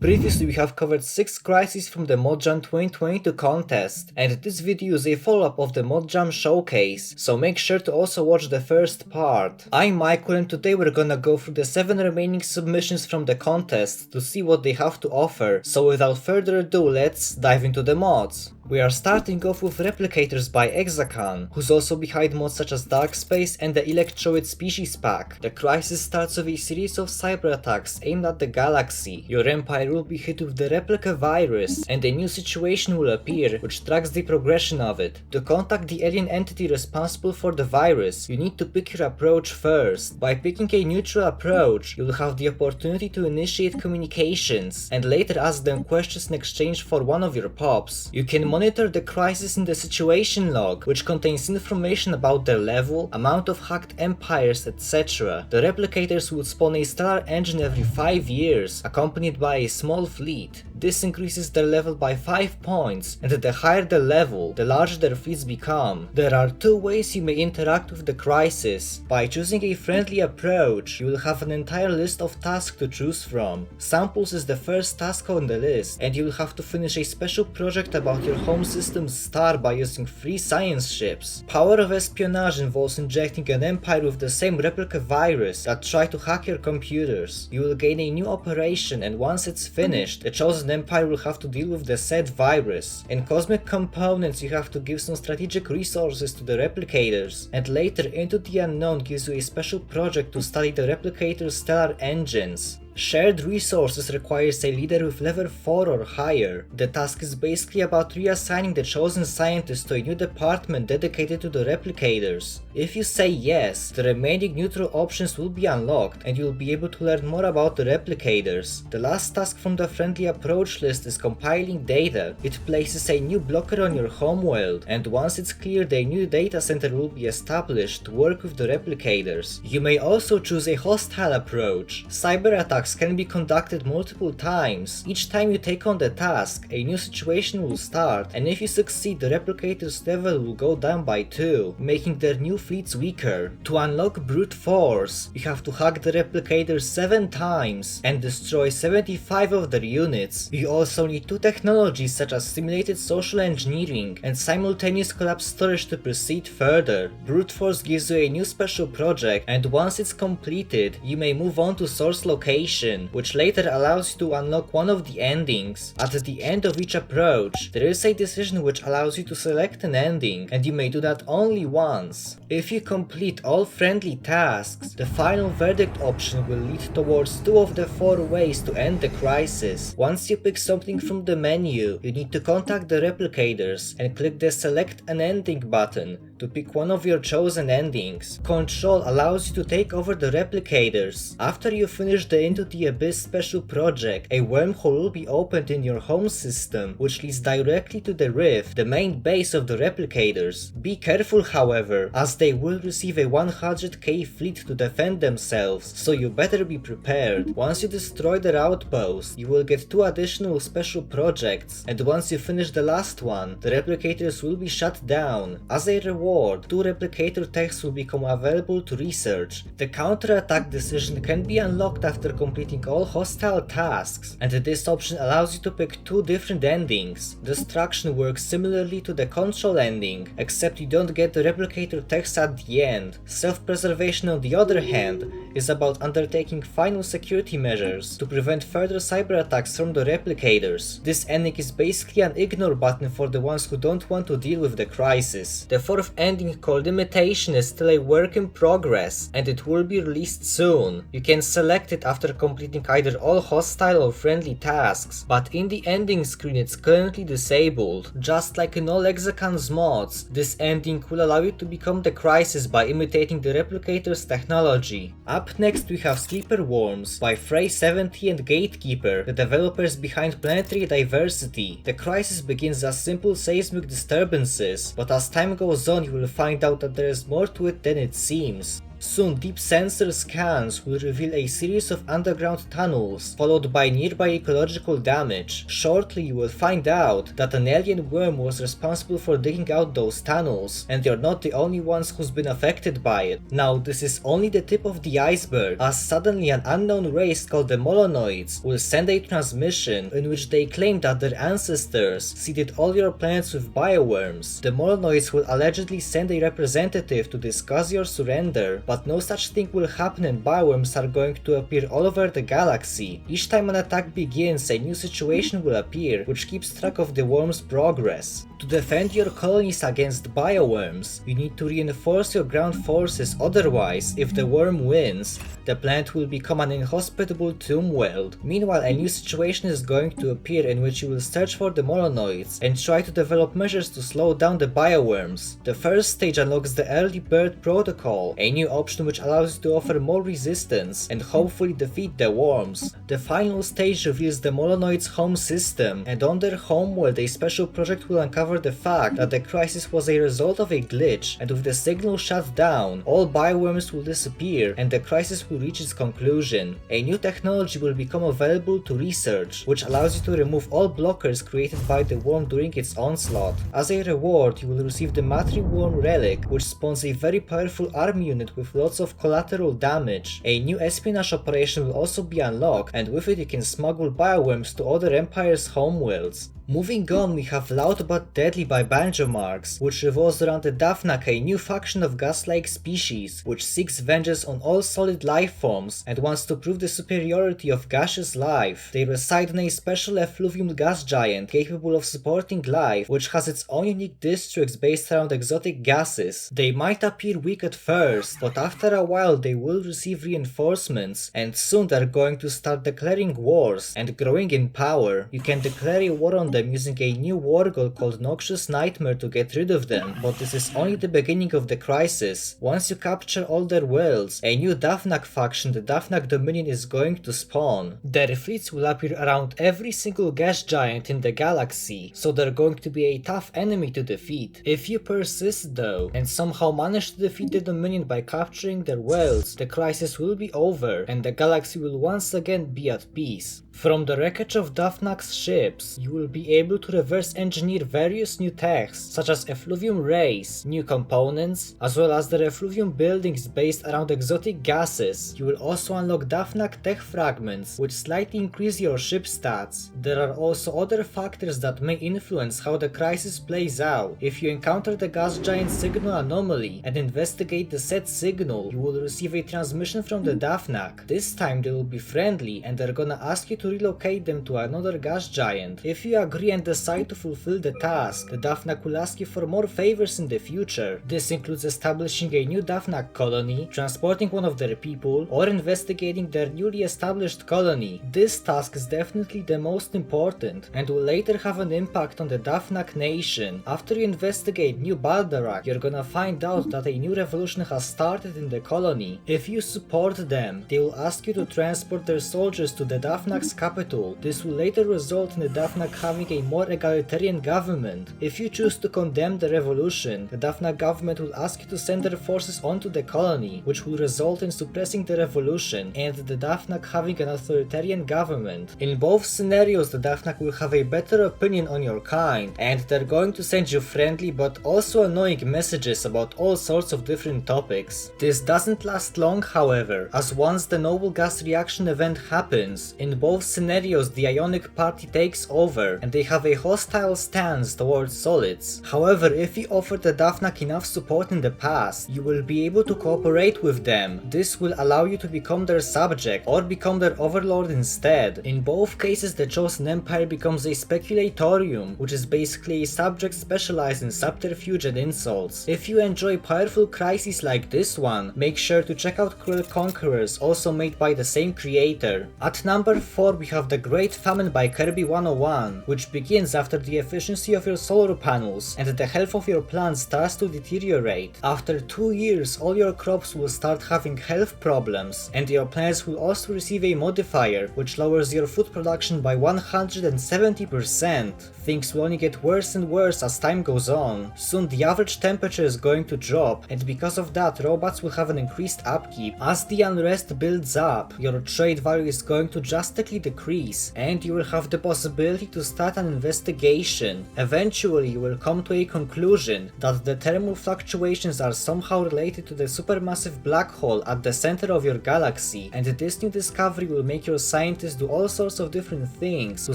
Previously we have covered 6 crises from the ModJam2022 contest, and this video is a follow-up of the ModJam showcase, so make sure to also watch the first part. I'm Michael and today we're gonna go through the 7 remaining submissions from the contest to see what they have to offer, so without further ado let's dive into the mods. We are starting off with Replicators by Exakan, who's also behind mods such as Dark Space and the Electroid Species Pack. The crisis starts with a series of cyber attacks aimed at the galaxy. Your empire will be hit with the replica virus, and a new situation will appear which tracks the progression of it. To contact the alien entity responsible for the virus, you need to pick your approach first. By picking a neutral approach, you'll have the opportunity to initiate communications, and later ask them questions in exchange for one of your pops. You can monitor the crisis in the situation log, which contains information about their level, amount of hacked empires, etc. The replicators will spawn a stellar engine every 5 years, accompanied by a small fleet. This increases their level by 5 points, and the higher the level, the larger their fleets become. There are 2 ways you may interact with the crisis. By choosing a friendly approach, you will have an entire list of tasks to choose from. Samples is the first task on the list, and you will have to finish a special project about your home system's star by using 3 science ships. Power of Espionage involves injecting an empire with the same replica virus that try to hack your computers. You will gain a new operation, and once it's finished, the chosen empire will have to deal with the said virus. In Cosmic Components, you have to give some strategic resources to the replicators, and later Into the Unknown gives you a special project to study the replicators' stellar engines. Shared Resources requires a leader with level 4 or higher. The task is basically about reassigning the chosen scientist to a new department dedicated to the replicators. If you say yes, the remaining neutral options will be unlocked and you'll be able to learn more about the replicators. The last task from the friendly approach list is compiling data. It places a new blocker on your homeworld, and once it's cleared, a new data center will be established to work with the replicators. You may also choose a hostile approach. Cyber attacks can be conducted multiple times. Each time you take on the task, a new situation will start, and if you succeed, the replicators' level will go down by 2, making their new fleets weaker. To unlock brute force, you have to hack the replicators 7 times and destroy 75 of their units. You also need 2 technologies such as simulated social engineering and simultaneous collapse storage to proceed further. Brute force gives you a new special project, and once it's completed, you may move on to source location, which later allows you to unlock one of the endings. At the end of each approach, there is a decision which allows you to select an ending, and you may do that only once. If you complete all friendly tasks, the final verdict option will lead towards 2 of the 4 ways to end the crisis. Once you pick something from the menu, you need to contact the replicators and click the Select an Ending button to pick one of your chosen endings. Control allows you to take over the replicators. After you finish the Into the Abyss special project, a wormhole will be opened in your home system, which leads directly to the Rift, the main base of the replicators. Be careful however, as they will receive a 100k fleet to defend themselves, so you better be prepared. Once you destroy their outpost, you will get 2 additional special projects, and once you finish the last one, the replicators will be shut down. As a reward, 2 replicator techs will become available to research. The counterattack decision can be unlocked after completing all hostile tasks, and this option allows you to pick 2 different endings. Destruction works similarly to the control ending, except you don't get the replicator techs at the end. Self-preservation, on the other hand, is about undertaking final security measures to prevent further cyber attacks from the replicators. This ending is basically an ignore button for the ones who don't want to deal with the crisis. The 4th ending, called Imitation, is still a work in progress, and it will be released soon. You can select it after completing either all hostile or friendly tasks, but in the ending screen it's currently disabled. Just like in all Exakan's mods, this ending will allow you to become the crisis by imitating the replicators' technology. Up next we have Sleeper Worms by Frey70 and Gatekeeper, the developers behind Planetary Diversity. The crisis begins as simple seismic disturbances, but as time goes on you will find out that there is more to it than it seems. Soon deep sensor scans will reveal a series of underground tunnels, followed by nearby ecological damage. Shortly you will find out that an alien worm was responsible for digging out those tunnels, and you're not the only ones who's been affected by it. Now this is only the tip of the iceberg, as suddenly an unknown race called the Molonoids will send a transmission in which they claim that their ancestors seeded all your planets with bioworms. The Molonoids will allegedly send a representative to discuss your surrender, but no such thing will happen and bioworms are going to appear all over the galaxy. Each time an attack begins, a new situation will appear, which keeps track of the worm's progress. To defend your colonies against bioworms, you need to reinforce your ground forces, otherwise, if the worm wins, the planet will become an inhospitable tomb world. Meanwhile, a new situation is going to appear in which you will search for the Molonoids and try to develop measures to slow down the bioworms. The first stage unlocks the Early Bird Protocol, a new option which allows you to offer more resistance and hopefully defeat the worms. The final stage reveals the Molonoids' home system, and on their homeworld a special project will uncover the fact that the crisis was a result of a glitch, and with the signal shut down, all bioworms will disappear and the crisis will reach its conclusion. A new technology will become available to research, which allows you to remove all blockers created by the worm during its onslaught. As a reward, you will receive the Matri Worm Relic, which spawns a very powerful army unit with lots of collateral damage. A new espionage operation will also be unlocked, and with it you can smuggle bioworms to other empires' homeworlds. Moving on, we have Loud But Deadly by banjomarx, which revolves around the Dafnak, a new faction of gas-like species, which seeks vengeance on all solid life forms and wants to prove the superiority of gaseous life. They reside in a special effluvium gas giant capable of supporting life, which has its own unique districts based around exotic gases. They might appear weak at first, but after a while they will receive reinforcements, and soon they're going to start declaring wars and growing in power. You can declare a war on them using a new war god called Noxious Nightmare to get rid of them, but this is only the beginning of the crisis. Once you capture all their worlds, a new Dafnak faction, the Dafnak Dominion, is going to spawn. Their fleets will appear around every single gas giant in the galaxy, so they're going to be a tough enemy to defeat. If you persist though, and somehow manage to defeat the Dominion by capturing their worlds, the crisis will be over, and the galaxy will once again be at peace. From the wreckage of Dafnak's ships, you will be able to reverse engineer various new techs, such as effluvium rays, new components, as well as the effluvium buildings based around exotic gases. You will also unlock Dafnak tech fragments, which slightly increase your ship stats. There are also other factors that may influence how the crisis plays out. If you encounter the gas giant signal anomaly and investigate the said signal, you will receive a transmission from the Dafnak. This time they will be friendly and they're gonna ask you to relocate them to another gas giant. If you agree and decide to fulfill the task, the Dafnak will ask you for more favors in the future. This includes establishing a new Dafnak colony, transporting one of their people, or investigating their newly established colony. This task is definitely the most important and will later have an impact on the Dafnak nation. After you investigate New Baldarak, you're gonna find out that a new revolution has started in the colony. If you support them, they will ask you to transport their soldiers to the Dafnak's capital. This will later result in the Dafnak having a more egalitarian government. If you choose to condemn the revolution, the Dafnak government will ask you to send their forces onto the colony, which will result in suppressing the revolution and the Dafnak having an authoritarian government. In both scenarios, the Dafnak will have a better opinion on your kind, and they're going to send you friendly but also annoying messages about all sorts of different topics. This doesn't last long, however, as once the noble gas reaction event happens, in both scenarios the Ionic party takes over and they have a hostile stance towards solids. However, if you offer the Dafnak enough support in the past, you will be able to cooperate with them. This will allow you to become their subject or become their overlord instead. In both cases, the Chosen Empire becomes a speculatorium, which is basically a subject specialized in subterfuge and insults. If you enjoy powerful crises like this one, make sure to check out Cruel Conquerors, also made by the same creator. At number 4 we have The Great Famine by Kirby 101, which which begins after the efficiency of your solar panels and the health of your plants starts to deteriorate. After 2 years, all your crops will start having health problems, and your plants will also receive a modifier which lowers your food production by 170%. Things will only get worse and worse as time goes on. Soon the average temperature is going to drop, and because of that robots will have an increased upkeep. As the unrest builds up, your trade value is going to drastically decrease, and you will have the possibility to start an investigation. Eventually you will come to a conclusion that the thermal fluctuations are somehow related to the supermassive black hole at the center of your galaxy, and this new discovery will make your scientists do all sorts of different things to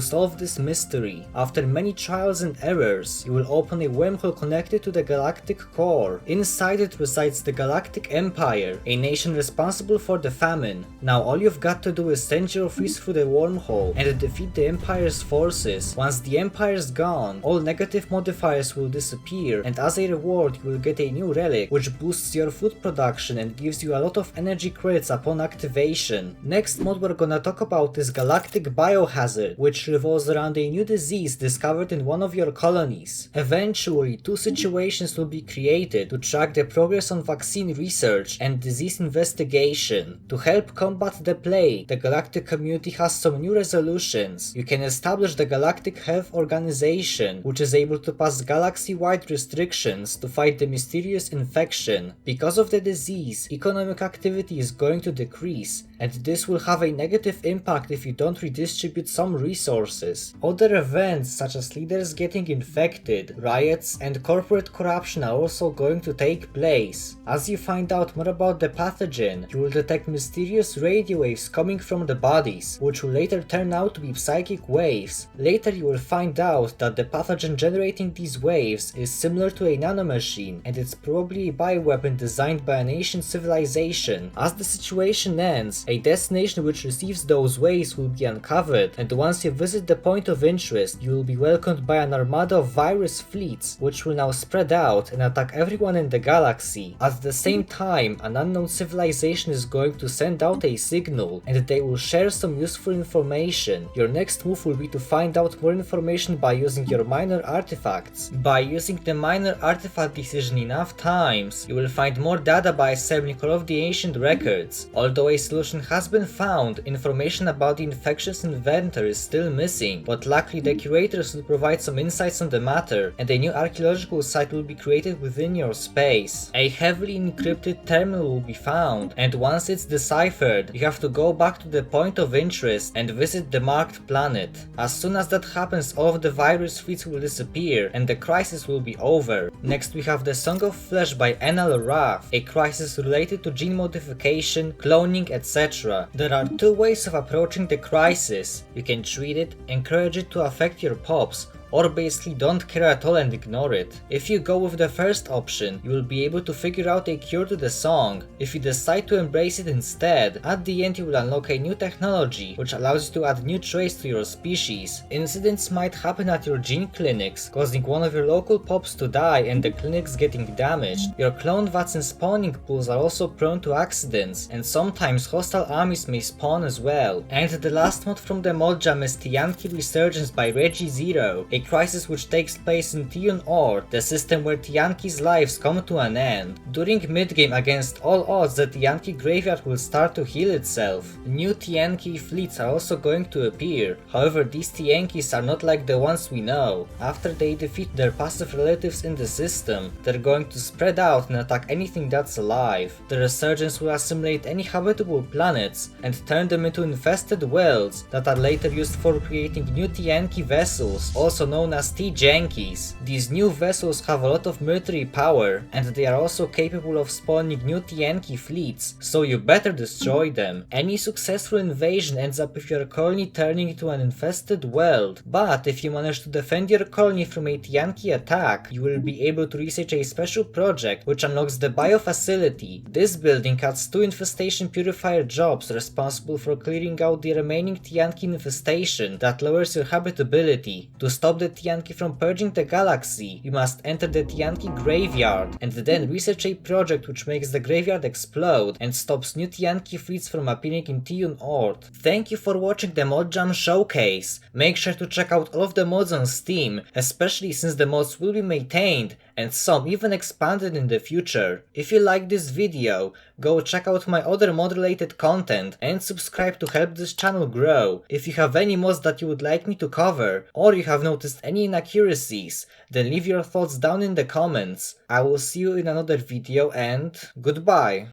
solve this mystery. After many trials and errors, you will open a wormhole connected to the galactic core. Inside it resides the Galactic Empire, a nation responsible for the Famine. Now all you've got to do is send your fleets through the wormhole and defeat the Empire's forces. Once the Empire is gone, all negative modifiers will disappear, and as a reward you will get a new relic which boosts your food production and gives you a lot of energy credits upon activation. Next mod we're gonna talk about is Galactic Bio Hazard, which revolves around a new disease discovered in one of your colonies. Eventually, 2 situations will be created to track the progress on vaccine research and disease investigation. To help combat the plague, the galactic community has some new resolutions. You can establish the Galactic Health Organization, which is able to pass galaxy-wide restrictions to fight the mysterious infection. Because of the disease, economic activity is going to decrease, and this will have a negative impact if you don't redistribute some resources. Other events such as leaders getting infected, riots, and corporate corruption are also going to take place. As you find out more about the pathogen, you will detect mysterious radio waves coming from the bodies, which will later turn out to be psychic waves. Later you will find out that the pathogen generating these waves is similar to a nanomachine, and it's probably a bioweapon designed by an ancient civilization. As the situation ends, a destination which receives those waves will be uncovered, and once you visit the point of interest, you will be welcomed by an armada of virus fleets, which will now spread out and attack everyone in the galaxy. At the same time, an unknown civilization is going to send out a signal, and they will share some useful information. Your next move will be to find out more information by using your minor artifacts. By using the minor artifact decision enough times, you will find more data by assembling all of the ancient records. Although a solution has been found, information about the infectious inventor is still missing, but luckily the curators will provide some insights on the matter, and a new archaeological site will be created within your space. A heavily encrypted terminal will be found, and once it's deciphered, you have to go back to the point of interest and visit the marked planet. As soon as that happens, all of the virus fleets will disappear, and the crisis will be over. Next we have the Song of Flesh by AnnaLearhk, a crisis related to gene modification, cloning, etc. There are 2 ways of approaching the crisis. You can treat it, encourage it to affect your pops, or basically don't care at all and ignore it. If you go with the first option, you will be able to figure out a cure to the song. If you decide to embrace it instead, at the end you will unlock a new technology which allows you to add new traits to your species. Incidents might happen at your gene clinics, causing one of your local pops to die and the clinics getting damaged. Your clone vats and spawning pools are also prone to accidents, and sometimes hostile armies may spawn as well. And the last mod from the ModJam is Tiyanki Resurgence by RegiZero, a crisis which takes place in Tiyon Or, the system where Tiyanki's lives come to an end. During mid-game, against all odds, the Tiyanki graveyard will start to heal itself. New Tiyanki fleets are also going to appear, however these Tiyankis are not like the ones we know. After they defeat their passive relatives in the system, they're going to spread out and attack anything that's alive. The Resurgence will assimilate any habitable planets and turn them into infested worlds that are later used for creating new Tiyanki vessels, also known as T-Jankies. These new vessels have a lot of military power, and they are also capable of spawning new Tiyanki fleets, so you better destroy them. Any successful invasion ends up with your colony turning into an infested world, but if you manage to defend your colony from a Tiyanki attack, you will be able to research a special project which unlocks the Bio Facility. This building has 2 infestation purifier jobs responsible for clearing out the remaining Tiyanki infestation that lowers your habitability. To stop stop the Tiyanki from purging the galaxy, you must enter the Tiyanki graveyard, and then research a project which makes the graveyard explode and stops new Tiyanki fleets from appearing in Tiyun Ord. Thank you for watching the ModJam showcase. Make sure to check out all of the mods on Steam, especially since the mods will be maintained and some even expanded in the future. If you like this video, go check out my other mod related content and subscribe to help this channel grow. If you have any mods that you would like me to cover, or you have noticed any inaccuracies, then leave your thoughts down in the comments. I will see you in another video and goodbye.